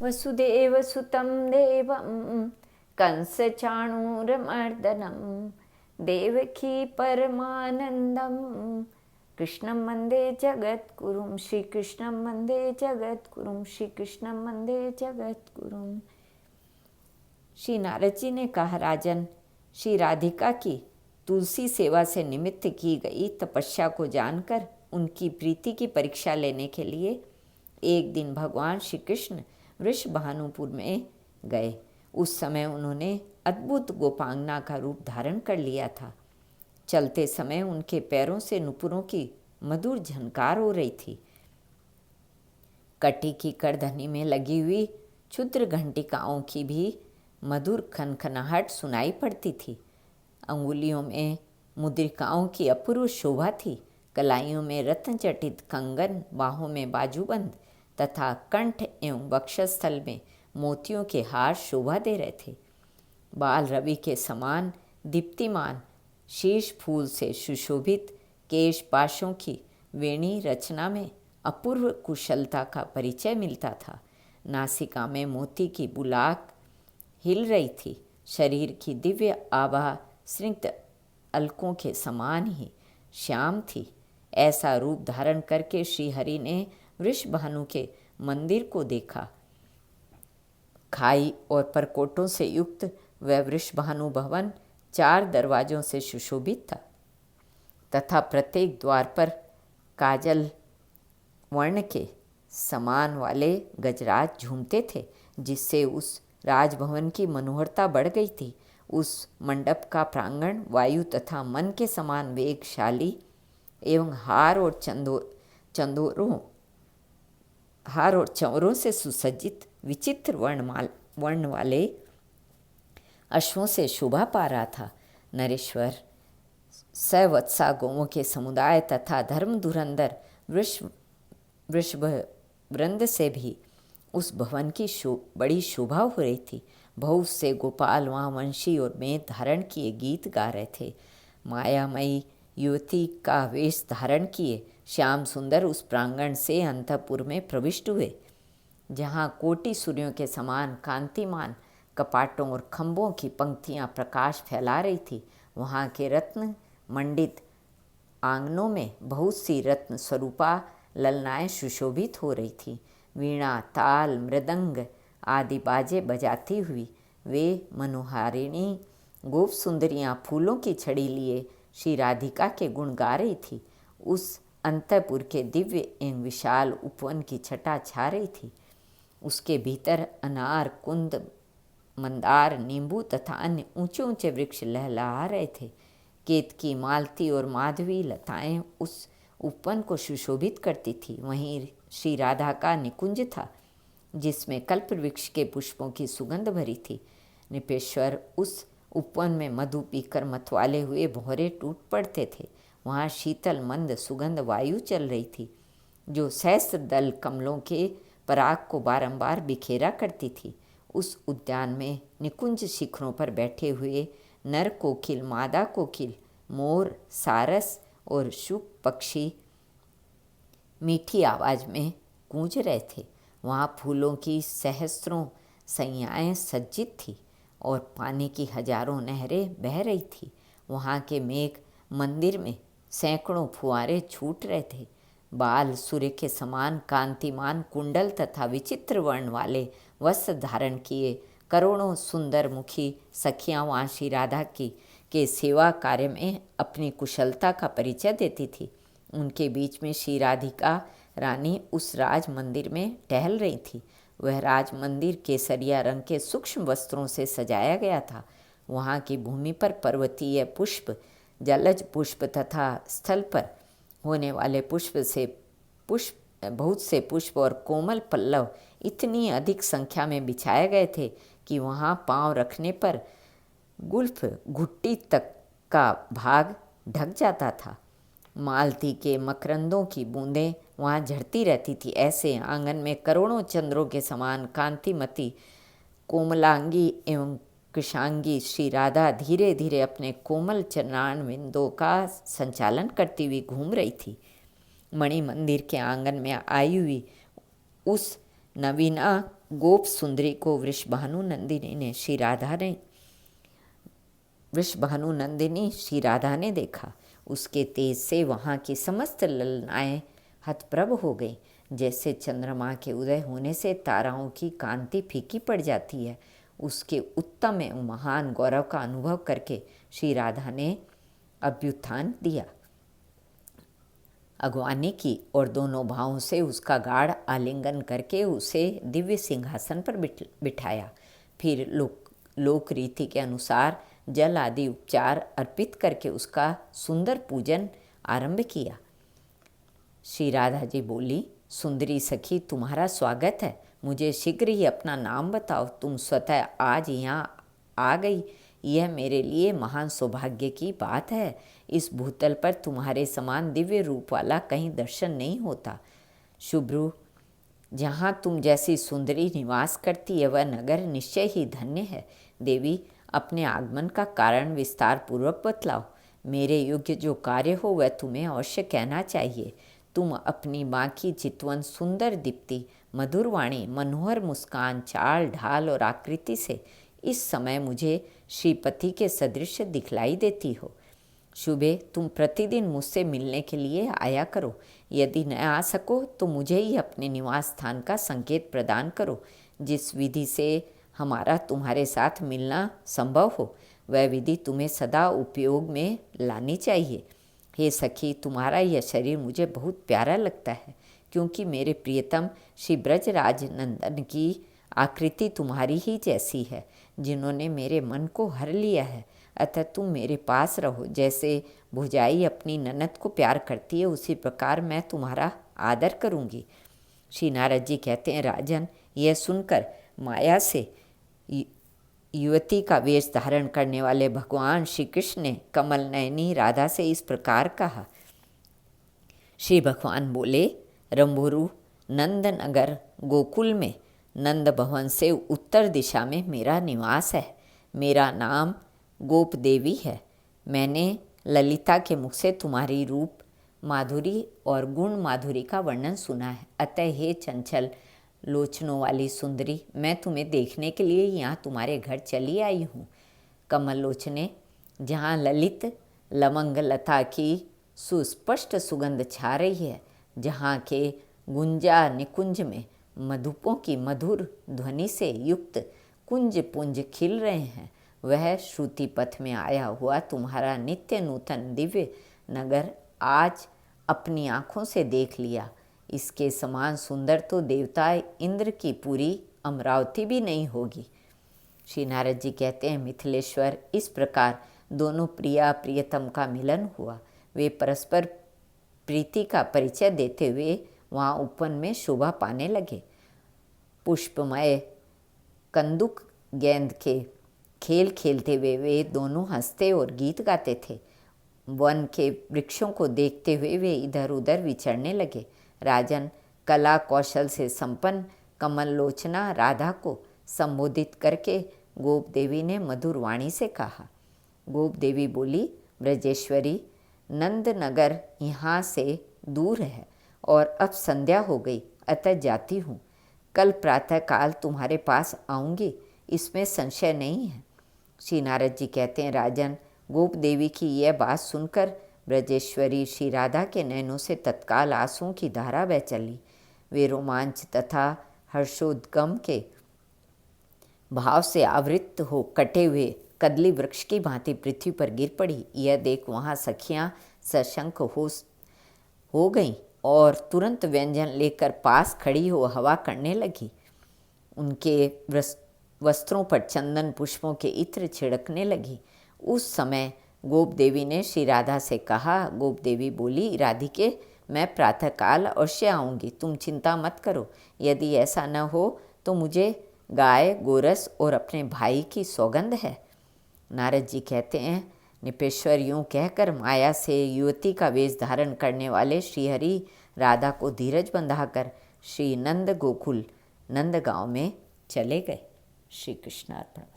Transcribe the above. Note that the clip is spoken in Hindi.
वसुदेवसुतं देवं कंसचाणूरमर्दनं देवकी परमानन्दं कृष्णं वन्दे जगद्गुरुं श्रीकृष्णं वन्दे जगद्गुरुं श्रीकृष्णं वन्दे जगद्गुरुं। श्री नारद जी ने कहा, राजन, श्री राधिका की तुलसी सेवा से निमित्त की गई तपस्या को जानकर उनकी प्रीति की परीक्षा लेने के लिए एक दिन भगवान श्री कृष्ण वृषभानुपुर में गए। उस समय उन्होंने अद्भुत गोपांगना का रूप धारण कर लिया था। चलते समय उनके पैरों से नुपुरों की मधुर झनकार हो रही थी। कटी की करधनी में लगी हुई क्षुद्र घंटिकाओं की भी मधुर खनखनाहट सुनाई पड़ती थी। अंगुलियों में मुद्रिकाओं की अपूर्व शोभा थी। कलाइयों में रत्नचटित कंगन, बाहों में बाजूबंद तथा कंठ एवं वक्षस्थल में मोतियों के हार शोभा दे रहे थे। बाल रवि के समान दीप्तिमान शीर्ष फूल से सुशोभित केश पाशों की वेणी रचना में अपूर्व कुशलता का परिचय मिलता था। नासिका में मोती की बुलाक हिल रही थी। शरीर की दिव्य आभा स्निग्ध अलकों के समान ही श्याम थी। ऐसा रूप धारण करके श्रीहरि ने वृषभानु के मंदिर को देखा। खाई और परकोटों से युक्त वह वृषभानु भवन 4 दरवाजों से सुशोभित था तथा प्रत्येक द्वार पर काजल वर्ण के समान वाले गजराज झूमते थे, जिससे उस राजभवन की मनोहरता बढ़ गई थी। उस मंडप का प्रांगण वायु तथा मन के समान वेगशाली एवं हार और चंवरों से सुसज्जित विचित्र वर्ण वाले अश्वों से शोभा पा रहा था। नरेश्वर, सवत्सा गौओं के समुदाय तथा धर्म धुरंधर वृषभ वृंद से भी उस भवन की बड़ी शोभा हो रही थी। बहुत से गोपाल वहाँ वंशी और मेघ धारण किए गीत गा रहे थे। मायामयी युवती का वेश धारण किए श्याम सुंदर उस प्रांगण से अंतःपुर में प्रविष्ट हुए, जहाँ कोटि सूर्यों के समान कांतिमान कपाटों और खंभों की पंक्तियाँ प्रकाश फैला रही थी। वहाँ के रत्न मंडित आंगनों में बहुत सी रत्न स्वरूपा ललनाएँ सुशोभित हो रही थी। वीणा, ताल, मृदंग आदि बाजे बजाती हुई वे मनोहारिणी गोप सुंदरियाँ फूलों की छड़ी लिए श्री राधिका के गुण गा रही थी। उस अंतःपुर के दिव्य एवं विशाल उपवन की छटा छा रही थी। उसके भीतर अनार, कुंद, मंदार, नींबू तथा अन्य ऊंचे ऊंचे वृक्ष लहलहा रहे थे। केतकी, मालती और माधवी लताएं उस उपवन को सुशोभित करती थी। वहीं श्री राधा का निकुंज था, जिसमें कल्प वृक्ष के पुष्पों की सुगंध भरी थी। निपेश्वर उस उपवन में मधु पीकर मतवाले हुए भौरे टूट पड़ते थे। वहाँ शीतल मंद सुगंध वायु चल रही थी, जो सहस्त्र दल कमलों के पराग को बारंबार बिखेरा करती थी। उस उद्यान में निकुंज शिखरों पर बैठे हुए नर कोकिल, मादा कोकिल, मोर, सारस और शुक पक्षी मीठी आवाज़ में गूंज रहे थे। वहाँ फूलों की सहस्त्रों सैयाएँ सज्जित थी और पानी की हजारों नहरें बह रही थी। वहाँ के मेघ मंदिर में सैकड़ों फुआरे छूट रहे थे। बाल सूर्य के समान कांतिमान कुंडल तथा विचित्र वर्ण वाले वस्त्र धारण किए करोड़ों सुंदर मुखी सखियाँ वहाँ श्री राधा की के सेवा कार्य में अपनी कुशलता का परिचय देती थी। उनके बीच में श्री राधिका रानी उस राज मंदिर में टहल रही थी। वह राज मंदिर केसरिया रंग के सूक्ष्म वस्त्रों से सजाया गया था। वहाँ की भूमि पर पर्वतीय पुष्प, जलज पुष्प तथा स्थल पर होने वाले बहुत से पुष्प और कोमल पल्लव इतनी अधिक संख्या में बिछाए गए थे कि वहाँ पांव रखने पर गुल्फ घुट्टी तक का भाग ढक जाता था। मालती के मकरंदों की बूंदें वहाँ झड़ती रहती थी। ऐसे आंगन में करोड़ों चंद्रों के समान कांतिमती कोमलांगी एवं कृशांगी श्री राधा धीरे धीरे अपने कोमल चरणारविंदों का संचालन करती हुई घूम रही थी। मणि मंदिर के आंगन में आई हुई उस नवीना गोप सुंदरी को वृषभानुनंदिनी श्री राधा ने देखा। उसके तेज से वहाँ की समस्त ललनाएं हतप्रभ हो गई। जैसे चंद्रमा के उदय होने से ताराओं की कांति फीकी पड़ जाती है, उसके उत्तम एवं महान गौरव का अनुभव करके श्री राधा ने अभ्युत्थान दिया, अगवानी की और दोनों भावों से उसका गाढ़ आलिंगन करके उसे दिव्य सिंहासन पर बिठाया। फिर लोक रीति के अनुसार जल आदि उपचार अर्पित करके उसका सुंदर पूजन आरंभ किया। श्री राधा जी बोली, सुंदरी सखी, तुम्हारा स्वागत है। मुझे शीघ्र ही अपना नाम बताओ। तुम स्वतः आज यहाँ आ गई, यह मेरे लिए महान सौभाग्य की बात है। इस भूतल पर तुम्हारे समान दिव्य रूप वाला कहीं दर्शन नहीं होता। शुभ्रू, जहाँ तुम जैसी सुंदरी निवास करती है वह नगर निश्चय ही धन्य है। देवी, अपने आगमन का कारण विस्तार पूर्वक बतलाओ। मेरे योग्य जो कार्य हो वह तुम्हें अवश्य कहना चाहिए। तुम अपनी माँ की चितवन सुंदर दीप्ति, मधुर वाणी, मनोहर मुस्कान, चाल ढाल और आकृति से इस समय मुझे श्रीपति के सदृश दिखलाई देती हो। शुभे, तुम प्रतिदिन मुझसे मिलने के लिए आया करो। यदि न आ सको तो मुझे ही अपने निवास स्थान का संकेत प्रदान करो। जिस विधि से हमारा तुम्हारे साथ मिलना संभव हो वह विधि तुम्हें सदा उपयोग में लानी चाहिए। हे सखी, तुम्हारा यह शरीर मुझे बहुत प्यारा लगता है, क्योंकि मेरे प्रियतम श्री ब्रजराज नंदन की आकृति तुम्हारी ही जैसी है, जिन्होंने मेरे मन को हर लिया है। अतः तुम मेरे पास रहो। जैसे भुजाई अपनी ननद को प्यार करती है, उसी प्रकार मैं तुम्हारा आदर करूँगी। श्री नारद जी कहते हैं, राजन, यह सुनकर माया से युवती का वेश धारण करने वाले भगवान श्री कृष्ण ने कमल नयनी राधा से इस प्रकार कहा। श्री भगवान बोले, रंभुरु, नंदनगर गोकुल में नंद भवन से उत्तर दिशा में मेरा निवास है। मेरा नाम गोप देवी है। मैंने ललिता के मुख से तुम्हारी रूप माधुरी और गुण माधुरी का वर्णन सुना है। अतः हे चंचल लोचनों वाली सुंदरी, मैं तुम्हें देखने के लिए यहाँ तुम्हारे घर चली आई हूँ। कमल लोचने, जहाँ ललित लवंग लता की सुस्पष्ट सुगंध छा रही है, जहाँ के गुंजा निकुंज में मधुपों की मधुर ध्वनि से युक्त कुंज पुंज खिल रहे हैं, वह श्रुति पथ में आया हुआ तुम्हारा नित्य नूतन दिव्य नगर आज अपनी आँखों से देख लिया। इसके समान सुंदर तो देवता इंद्र की पूरी अमरावती भी नहीं होगी। श्री नारद जी कहते हैं, मिथिलेश्वर, इस प्रकार दोनों प्रिया प्रियतम का मिलन हुआ। वे परस्पर प्रीति का परिचय देते हुए वहाँ उपवन में शोभा पाने लगे। पुष्पमय कंदुक गेंद के खेल खेलते हुए वे दोनों हंसते और गीत गाते थे। वन के वृक्षों को देखते हुए वे इधर उधर विचरने लगे। राजन, कला कौशल से संपन्न कमल लोचना राधा को संबोधित करके गोप देवी ने मधुर वाणी से कहा। गोप देवी बोली, ब्रजेश्वरी, नंदनगर यहाँ से दूर है और अब संध्या हो गई, अतः जाती हूँ। कल प्रातःकाल तुम्हारे पास आऊँगी, इसमें संशय नहीं है। श्री नारद जी कहते हैं, राजन, गोप देवी की यह बात सुनकर ब्रजेश्वरी श्री राधा के नयनों से तत्काल आंसुओं की धारा बह चली। वे रोमांच तथा हर्षोद्गम के भाव से आवृत हो कटे हुए कदली वृक्ष की भांति पृथ्वी पर गिर पड़ी। यह देख वहाँ सखियाँ सशंक हो गईं और तुरंत व्यंजन लेकर पास खड़ी हो हवा करने लगी। उनके वस्त्रों पर चंदन पुष्पों के इत्र छिड़कने लगी। उस समय गोप देवी ने श्री राधा से कहा। गोप देवी बोली, राधिके, मैं प्रातःकाल अवश्य आऊँगी, तुम चिंता मत करो। यदि ऐसा न हो तो मुझे गाय गोरस और अपने भाई की सौगंध है। नारद जी कहते हैं, निपेश्वर, यूँ कहकर माया से युवती का वेश धारण करने वाले श्रीहरि राधा को धीरज बंधाकर श्री नंद गोकुल नंदगांव में चले गए। श्री कृष्णार्पण।